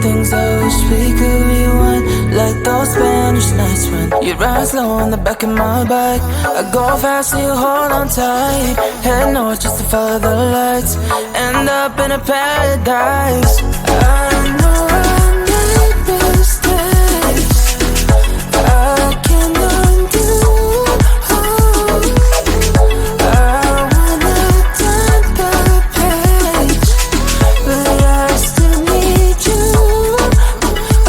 things I wish we could rewind, like those Spanish nights when you ride slow on the back of my bike. I go fast and you hold on tight, head north just to follow the lights, end up in a paradise. I know I made mistakes, I can undo. I wanna turn the page, but I still need you.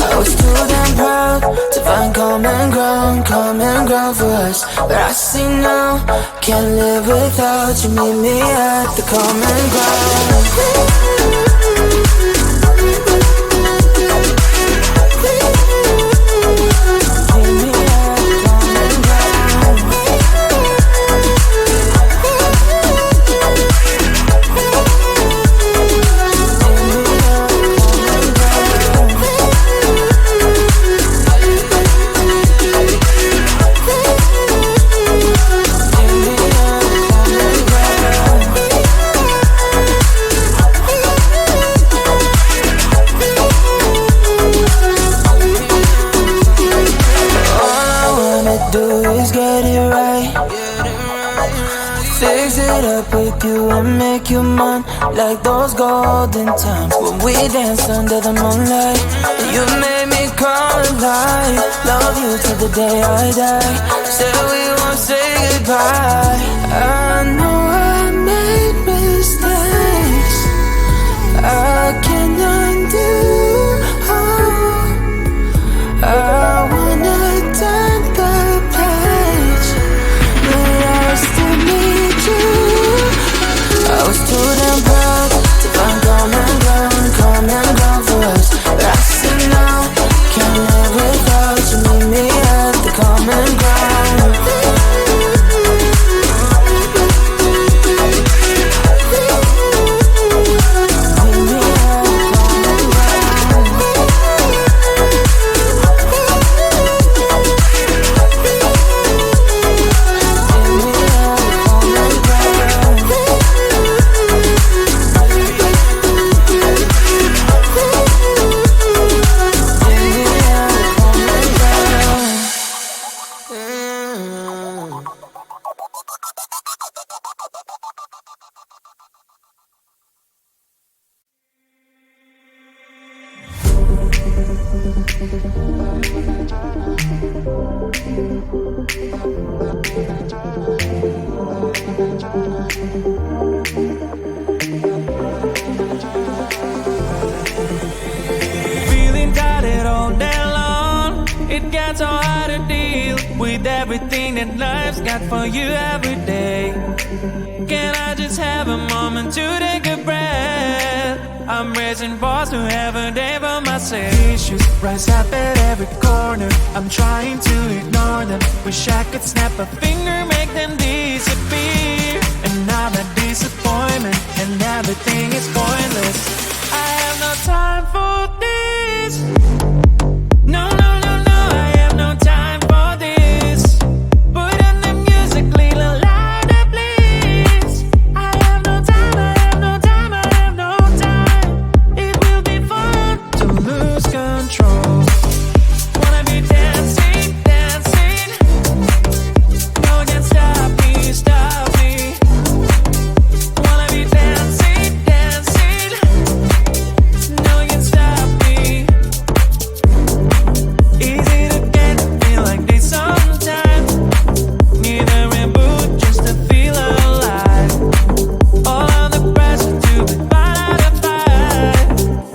I was too damn proud to find common ground for us, but I see now, can't live without you. Meet me at the common ground. Make you mine like those golden times when we danced under the moonlight. You made me come alive. Love you till the day I die. Said we won't say goodbye. I know I made mistakes, I can undo. I wanna turn the page, but I still need you. I was too damn proud to find common ground for us, but I see now, can't live without you. Meet me at the common ground. Feeling tired all day long, it gets so hard to deal with everything that life's got for you every day. Can I just have a moment to take a breath? I'm raising balls to have a day for myself. Issues rise up at every corner, I'm trying to ignore them. Wish I could snap a finger, make them disappear. And now that disappointment and everything is pointless. I have no time for this. No, no, no, no, I have no time for this. Put on the music, little louder, please. I have no time, I have no time, I have no time. It will be fun to lose control. Wanna be dancing, dancing. No one can stop me, stop me. Wanna be dancing, dancing. No one can stop me. Easy to get, feel like this sometimes. Need a reboot just to feel alive. All of the pressure to be fine to fight,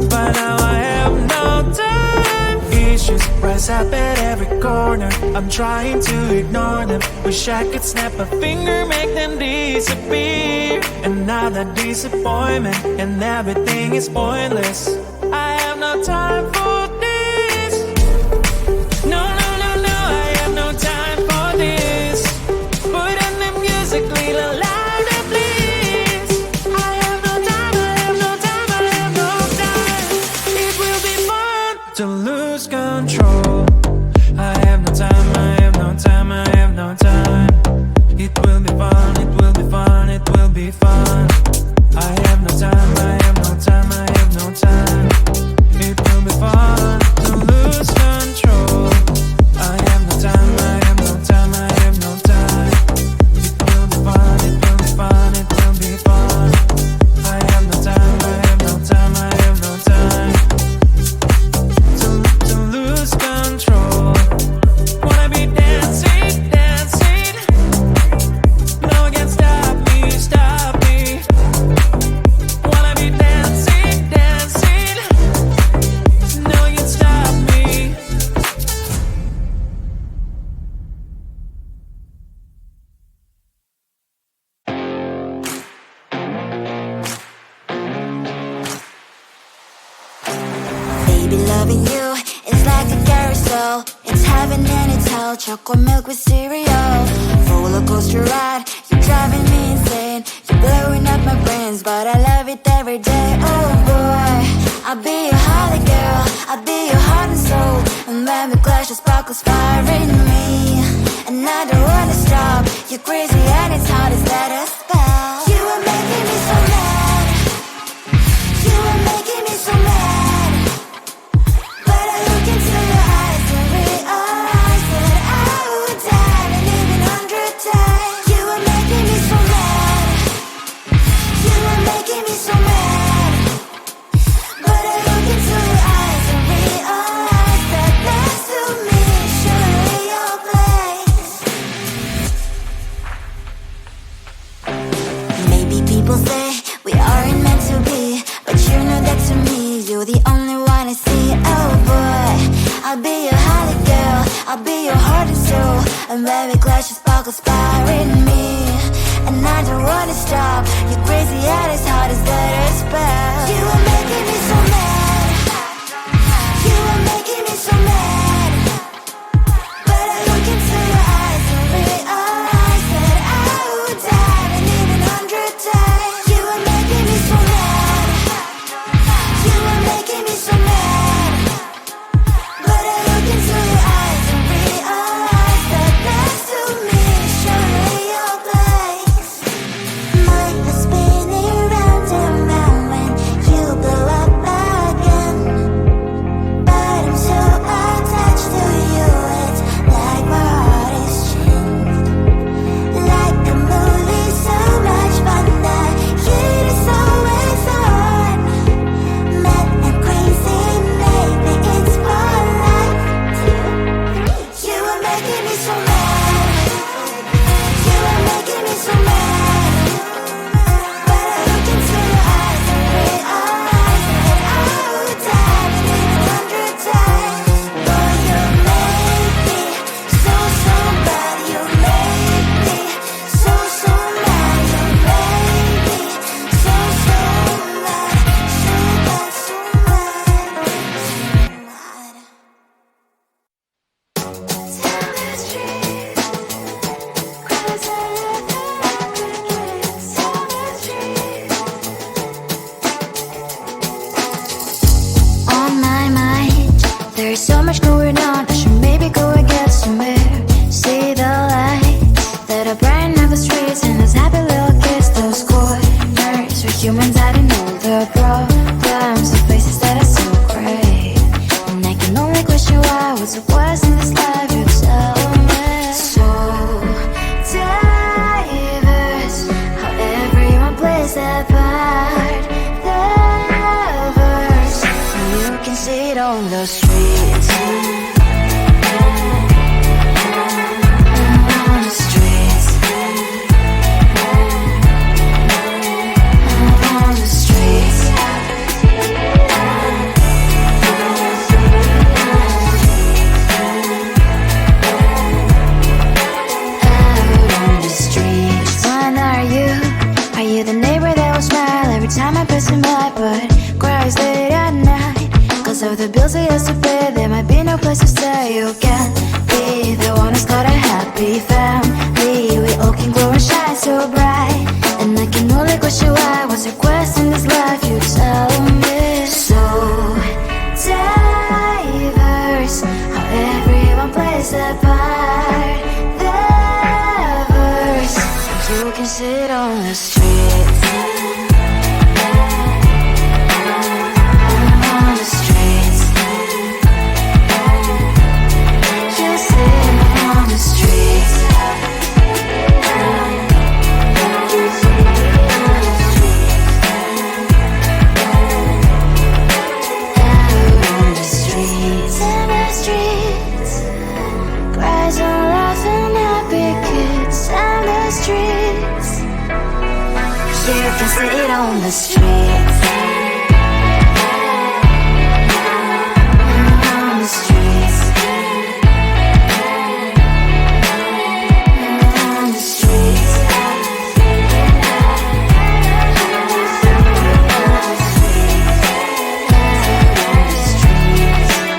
but now I have no time. Issues rise up at every corner, I'm trying to ignore them. Wish I could snap a finger, make them disappear. And now that disappointment and everything is pointless. I have no time for this. No, no, no, no, I have no time for this. Put on the music, little louder, please. I have no time, I have no time, I have no time. It will be fun to lose control. I have no time, I have no time, I have no time. It will be fun, it will be fun, it will be fun. I have no time, I have no time, I have no time. It will be fun. loving you is like a carousel. It's heaven and it's hell. Chocolate milk with cereal. Roller coaster ride. You're driving me insane. You're blowing up my brains, but I love it every day. Oh boy, I'll be your holly girl. I'll be your heart and soul. And when we clash, the sparkles fire in me. And I don't wanna stop. You're crazy and it's hard as let us spell. You are making me so mad. You are making me so mad. But I look into your eyes and realize that I would die and even 100 times. You are making me so mad. You are making me so mad. But I look into your eyes and realize that next to me is surely your place. Maybe people say we aren't meant to be, but you know that to me, you're the only one I see. Oh boy, I'll be your holly girl. I'll be your heart and soul. And when we clash, the sparkles fire in me. And I don't wanna stop. You're crazy and as hard as let us spell. You are making me so mad. You are making me so mad. But I look into your eyes and realize that I would die and even 100 times. You are making me so mad. You are making me so mad. But I look into your eyes and realize that next to me is surely your place. Mind is spinning round and round when you blow up again. But I'm so attached to you, it's like my heart is chained. Like a movie, so much fun that heat is always on. Mad and crazy, maybe it's polite to. You are making me so mad. You are making me so mad. But I look into your eyes and realize that I would die and even 100 times. Boy, you make me so bad. You make me so mad. You make me so mad. So bad, so mad. Tell me the truth. 'Cause I love every kiss. Tell me the truth. On my mind, there's so much going on. I should maybe go and get somewhere. See the lights that are bright on the streets, and those happy little kids, those corners where humans hiding all their problems, the faces that are so gray. And I can only question why, what's the worst in this life? You tell me. So diverse, how everyone plays their part. The verse, you can see it on the streets. On the streets. On the streets. Out on the streets. When are you? Are you the neighbor that will smile every time I pass him by, but cries late at night? 'Cause of the bills he has to pay, there might be no place to stay. You can't be the one who's got a happy family. We all can glow and shine so bright. And I can only question why, what's your quest in this life? You tell me. So diverse, how everyone plays their part. The verse, you can sit on the streets. On the streets. You sit on the streets. You sit on the streets. Out on the streets. In the streets. Cries and laughs and happy kids. On the streets. You can sit on the streets. On the streets. On the streets. On the streets.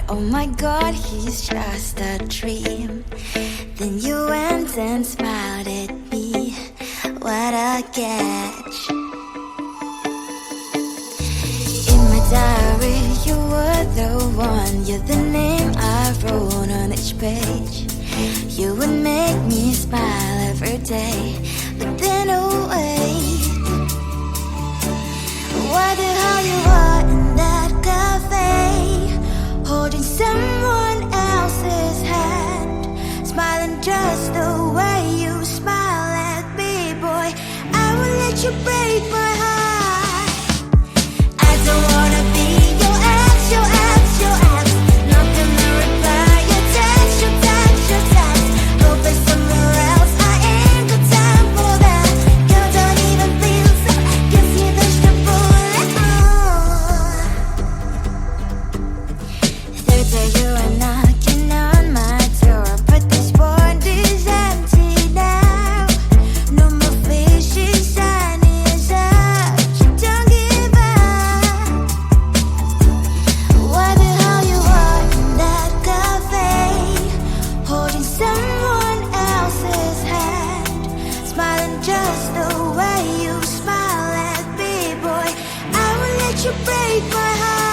oh my god, he's just a dream. Then you went and smiled at me, what a catch. In my diary, you were the one, you're the name I wrote on each page. You would make me smile every day, but then oh wait, why the hell you are in that cafe, holding someone else's hand, smiling just the way you smile at me, boy, I will let you break my heart. I don't wanna be your ex, your ex, your ex, not gonna reply your text, your text, your text. Go play somewhere else, I ain't got time for that. You don't even feel so, guess you dodged the bullet. Third day you are knocking on my door, but this world is empty now. No more fishy shiny as up, you don't give up. Why the hell you are in that cafe, holding someone else's hand, smiling just the way you smile at me, boy, I will let you break my heart.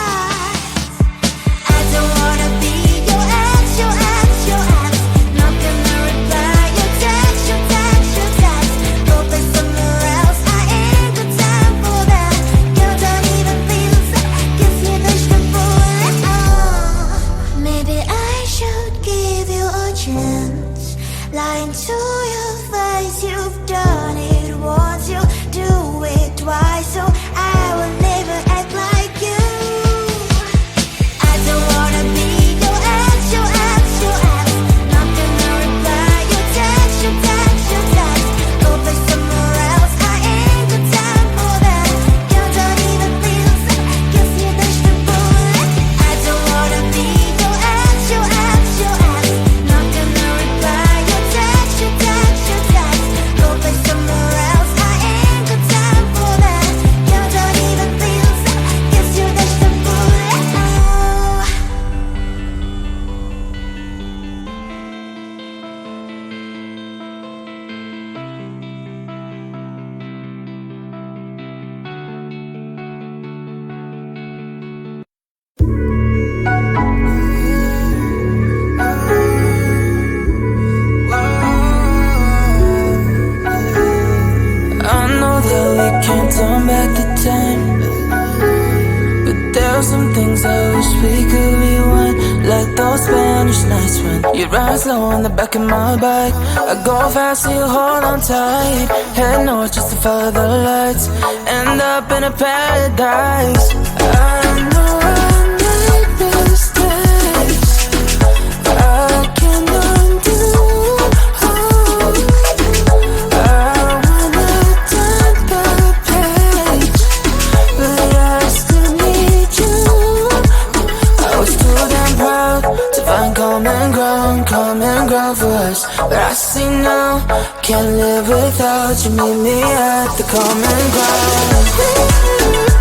I don't wanna be your ex, your ex, your ex, not gonna reply your text, your text, your text. Go play somewhere else, I ain't got time for that. You don't even feel so, guess you dodged the bullet. Maybe I should give you a chance, lying to your face, you've done it once, you do it twice, so I will never act like you. I don't wanna be your ex, your ex, your ex, not gonna reply your text, your text, your text. Go play somewhere else, I ain't got time for that. You don't even feel so, guess you dodged the bullet. I don't wanna be your ex, your ex, your ex, not gonna reply your text, your text, your text. Go play somewhere else, I ain't got time for that. You don't even feel so, guess you dodged the bullet. I know that we can't turn back the time, but there are some things I wish we could rewind, like those Spanish nights when you ride slow on the back of my bike. I go fast and you hold on tight, head north just to follow the lights, end up in a paradise. I know I made mistakes, I can undo. Common ground for us, but I see now, can't live without you. Meet me at the common ground.